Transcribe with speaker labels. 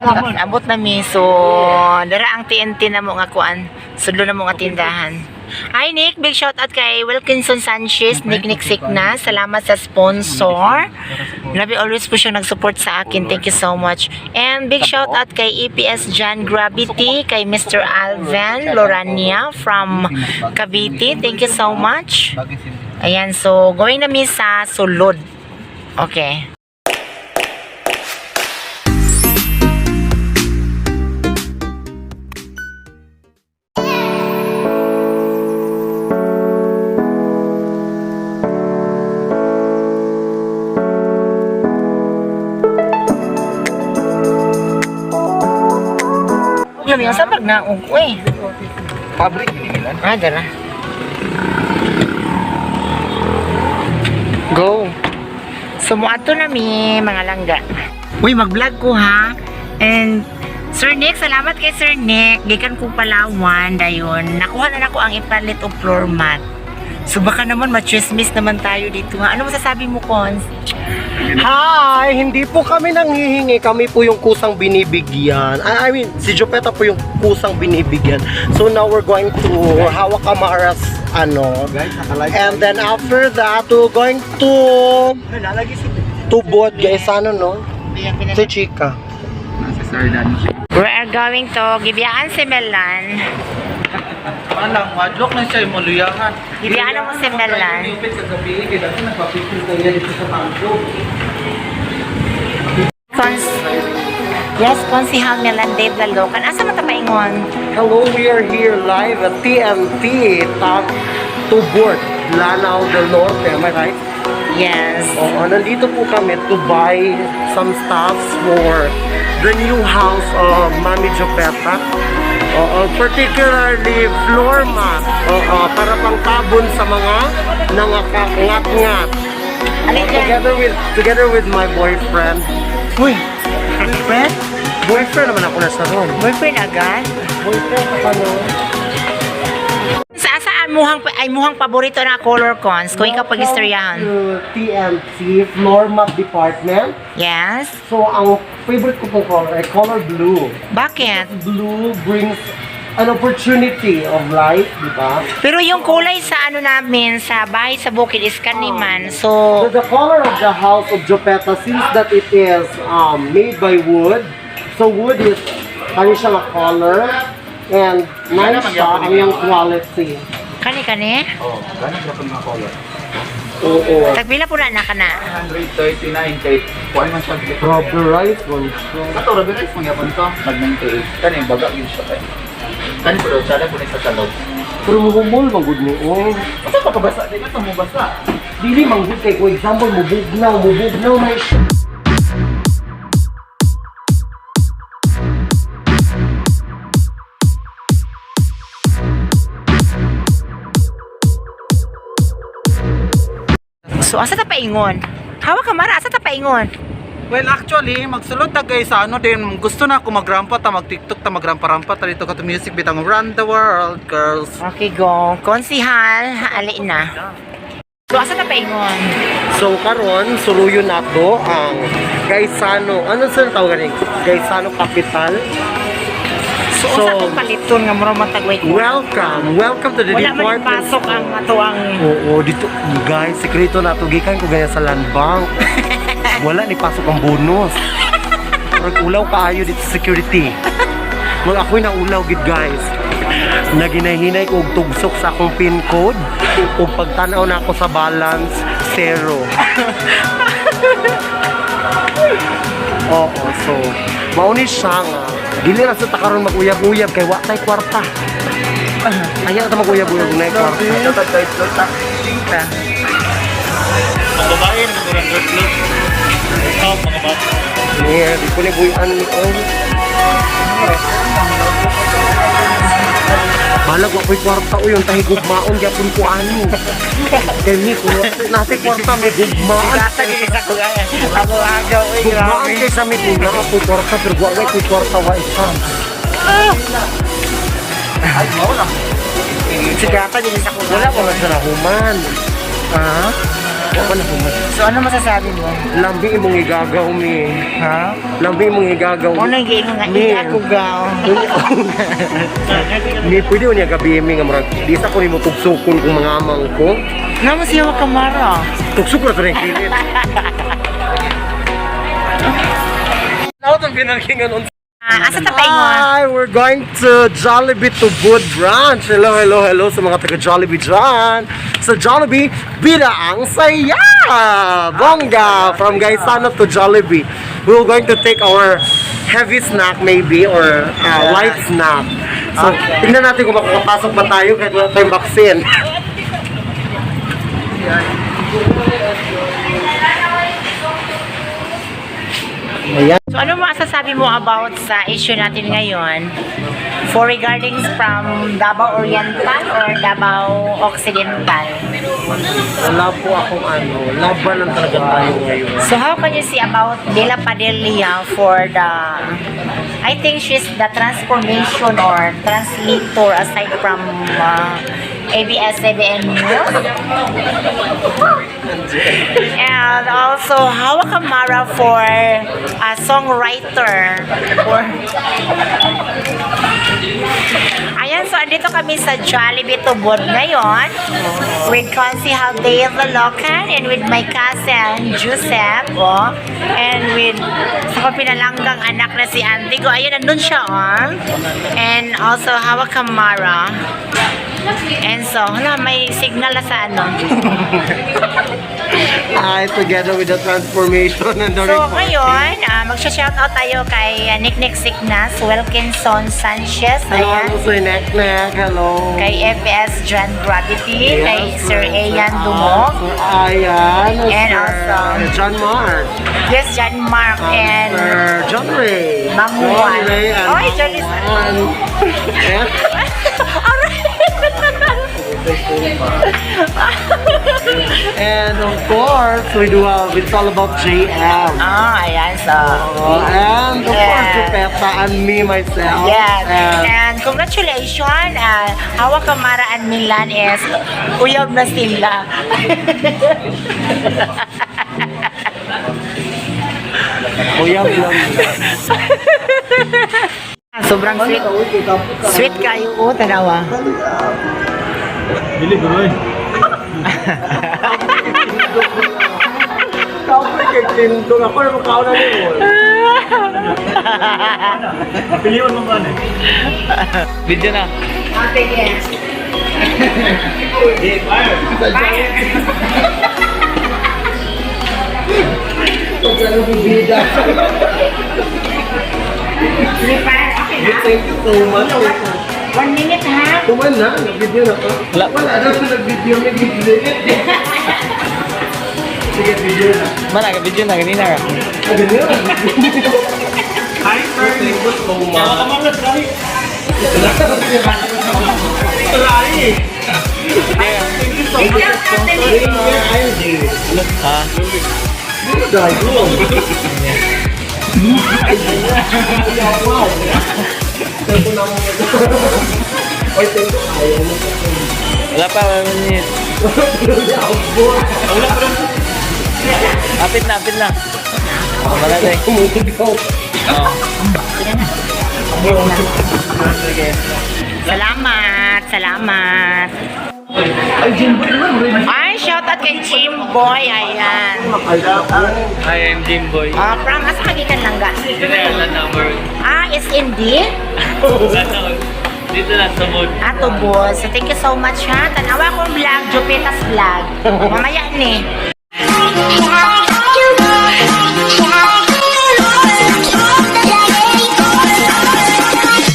Speaker 1: Abot na mi. So, dara ang TNT na mo nga kuan. Sudlo na mo nga tindahan. Hi Nick, big shout out kay Wilkinson Sanchez, Nick Sikna. Salamat sa sponsor. Grabe, always po siya nag-support sa akin. Thank you so much. And big shout out kay EPS John Gravity, kay Mr. Alvan Lorania from Cavite. Thank you so much. Ayan, so going na mi sa sulod. Okay. Alam yung sabag na ug eh.
Speaker 2: Pabrik ini Milan.
Speaker 1: Dara. Go. Sumuato na mi mga langga. Uy, mag-vlog ko ha. And Sir Nick, salamat kay Sir Nick. Gikan ko Palawan dayon. Nakuha na nako ang ipalit og floor mat. So baka naman ma-chismis naman tayo dito ha. Ano masasabi mo, Cons?
Speaker 3: Hi! Hindi po kami nanghihingi. Kami po yung kusang binibigyan. I mean, si Jopeta po yung kusang binibigyan. So now we're going to hawak kamaras
Speaker 2: Guys, nakalive.
Speaker 3: and then after that, we're going to boat guys. Si Chika.
Speaker 2: Nasa Sardan.
Speaker 1: We are going to Gibiyaan Simelan.
Speaker 2: Alang, madlok na siya yung maluyahan.
Speaker 1: Gibiyaan mo Simelan.
Speaker 2: Ipit sa gabi, kaya dati nagpapicture kaya dito sa pangko.
Speaker 1: Yes, Konsihal Melan Dave Lalocan. Asa mo tapaingon?
Speaker 3: Hello, we are here live at TNT Top to board Lanao del Norte. Am I right?
Speaker 1: Yes.
Speaker 3: Oo, nandito po kami to buy some stuffs for the new house of Mami Jopeta. Oo, particularly floor mat. Oo, para pang tabon sa mga nangakangat-ngat.
Speaker 1: Alin dyan?
Speaker 3: Together with my boyfriend. Uy! Boyfriend? Boyfriend naman ako nasa ron.
Speaker 1: Boyfriend agad?
Speaker 3: Boyfriend ano?
Speaker 1: Saan muhang paborito na color, Cons? Kung ikaw pag-istoryahan.
Speaker 3: TNT floor mat department.
Speaker 1: Yes.
Speaker 3: So, ang favorite ko pong color ay color blue.
Speaker 1: Bakit?
Speaker 3: Blue brings an opportunity of life, di ba?
Speaker 1: Pero yung kulay sa ano namin, sa bahay sa bukid is kaniman. So,
Speaker 3: The color of the house of Jopeta, since that it is made by wood, so wood is kanya siya nga color, and nice siya ang yung quality.
Speaker 1: kani?
Speaker 2: Oh, ganun siya mga color.
Speaker 3: Oo.
Speaker 1: Tagpila po na na.
Speaker 2: 139 kay kuha man siya.
Speaker 3: Rubberized one.
Speaker 2: Ato, rubberized mo yapon to. Mag-98. Kani, baga yun siya kay. Kani po daw, siya po sa salaw.
Speaker 3: Pero mahumol, magod mo. Oh.
Speaker 2: Ito pa kabasa, di ba ito mo basa?
Speaker 3: Dili, manggod kay, for example, mubugnaw na siya.
Speaker 1: So, asa ta paingon? Hawak ka mara, asa ta paingon?
Speaker 2: Well, actually, magsulod ta guys sa ano din, gusto na ako magrampa ta, mag-tiktok ta, magrampa-rampa ta dito ka to music bitang Run the World, girls.
Speaker 1: Okay, go. Konsihal, ali na. So, asa ta paingon?
Speaker 3: So karon suluyo nato ang Gaisano. Ano sa tawagan ni Gaisano Capital?
Speaker 1: So, usa tong paliton nga mura matagway ko.
Speaker 3: Welcome to the
Speaker 1: Wala man
Speaker 3: department.
Speaker 1: pasok ang ato ang
Speaker 3: Oo, dito guys, sekreto nato gikan ko ganyan sa land bank. Wala ni pasok ang bonus. Murag ulaw kaayo dito sa security. Murag ako'y naulaw gid guys. Naginahinay ko og tugsok sa akong PIN code ug pagtan-aw na ako sa balance 0. Oo, so mauni siya nga. Dili ra sa takaron mag-uyab-uyab kay wa tay kwarta. Ayaw ta mag-uyab-uyab na kwarta.
Speaker 2: Ito ta guys, ta.
Speaker 1: tinta.
Speaker 2: Ang babae ng Run Club. Stop mga bata.
Speaker 3: Yeah, di ko ni buyan ni Balag wa ko'y kwarta o yung tahi gugmaon gyapon ko ani. Kay ni ko nate kwarta may gugmaan.
Speaker 1: Asa gid sa kuya. Ako agaw ay
Speaker 3: Gugmaan
Speaker 1: grabe.
Speaker 3: kay sa mi na ko kwarta pero wa ko'y kwarta wa isa.
Speaker 2: Ay, mo lang.
Speaker 1: Sigata din sa kuya.
Speaker 3: Wala ko na sa rahuman. Ha? Ako na human.
Speaker 1: So, ano masasabi mo?
Speaker 3: Lambi imong igagaw mi.
Speaker 1: Ha?
Speaker 3: Lambi imong igagaw.
Speaker 1: Ano yung gano'n nga?
Speaker 3: Mi.
Speaker 1: Iya ko gaw.
Speaker 3: Mi pwede ko niya gabi mi nga murag. Di sa ko ni mo tugsukon kung mga amang ko.
Speaker 1: Naman siya kamara.
Speaker 3: Tugsukon na to rin kilit. Ako itong pinangkingan on.
Speaker 1: Asa tatay mo?
Speaker 3: Hi, we're going to Jollibee Tubod branch. Hello, hello, hello sa mga taga Jollibee dyan. Sa Jollibee, bida ang saya! Bongga! From Gaisano to Jollibee. We're going to take our heavy snack maybe or light snack. So, tingnan natin kung makakapasok pa tayo kahit wala tayong vaccine. Ayan.
Speaker 1: So, ano masasabi mo about sa issue natin ngayon? For regarding from Davao Oriental or Davao Occidental?
Speaker 3: Wala po akong laban lang talaga tayo ngayon.
Speaker 1: So, how can you see about De La Padilla for the... I think she's the transformation or translator aside from ABS-CBN News. And also, Hawa Kamara for a songwriter. For... Ayan, so andito kami sa Jollibee Tubod ngayon with Consi Haldea Locan and with my cousin Joseph, and with sa pinalanggang anak na si Antigo. Ayun, nandun siya, and also Hawa Kamara. And so, may signal na sa ano.
Speaker 3: Together with the transformation and the
Speaker 1: So,
Speaker 3: report.
Speaker 1: ngayon, magsha-shoutout tayo kay Nick Signas, Wilkinson Sanchez,
Speaker 3: Hello,
Speaker 1: ayan,
Speaker 3: hello, Sir Neknek. Hello.
Speaker 1: kay FS John Gravity,
Speaker 3: Yes,
Speaker 1: kay Sir Ayan Dumog,
Speaker 3: Sir Ayan.
Speaker 1: And
Speaker 3: Sir
Speaker 1: also,
Speaker 3: John Mark.
Speaker 1: yes, John Mark, and
Speaker 3: Sir John Ray.
Speaker 1: Mamuan.
Speaker 3: John Ray and
Speaker 1: Oy, John is...
Speaker 3: Mamuan. And- And of course, we do it's all about JM.
Speaker 1: Ayan, so...
Speaker 3: And of course,
Speaker 1: Yeah.
Speaker 3: Jupeta and me, myself.
Speaker 1: Yes,
Speaker 3: And
Speaker 1: and congratulations, Hawa Kamara and Milan is uyab na sila.
Speaker 3: Kuya, bilang
Speaker 1: Sobrang sweet. Sweet kayo, tanawa.
Speaker 4: Dili guloy.
Speaker 3: Kapag kay Tindong, ako na makauna niyo.
Speaker 4: Piliwan mo ba na? Video na.
Speaker 1: Sige.
Speaker 3: Thank you so much.
Speaker 1: 1 minute ha?
Speaker 3: Tuman na, nag-video na ka.
Speaker 4: Wala.
Speaker 3: Wala na sa nag-video, may video. Sige, video na.
Speaker 4: Mana ka video na ganina ka.
Speaker 3: Ano yun? Hi, sir. Thank you so much.
Speaker 4: Ha? Wala pa 1 minute. Apit na. Wala tayo. Oo.
Speaker 1: Salamat. Ay, shoutout kay Jimboy. Ayan.
Speaker 4: Hi, I'm Jimboy.
Speaker 1: From asa kagikan lang ga?
Speaker 4: Land number.
Speaker 1: Is indeed.
Speaker 4: Dito na sa mood.
Speaker 1: Ato boss. So, thank you so much ha. Tanawa ko vlog, Jupita's vlog. Mamaya ni.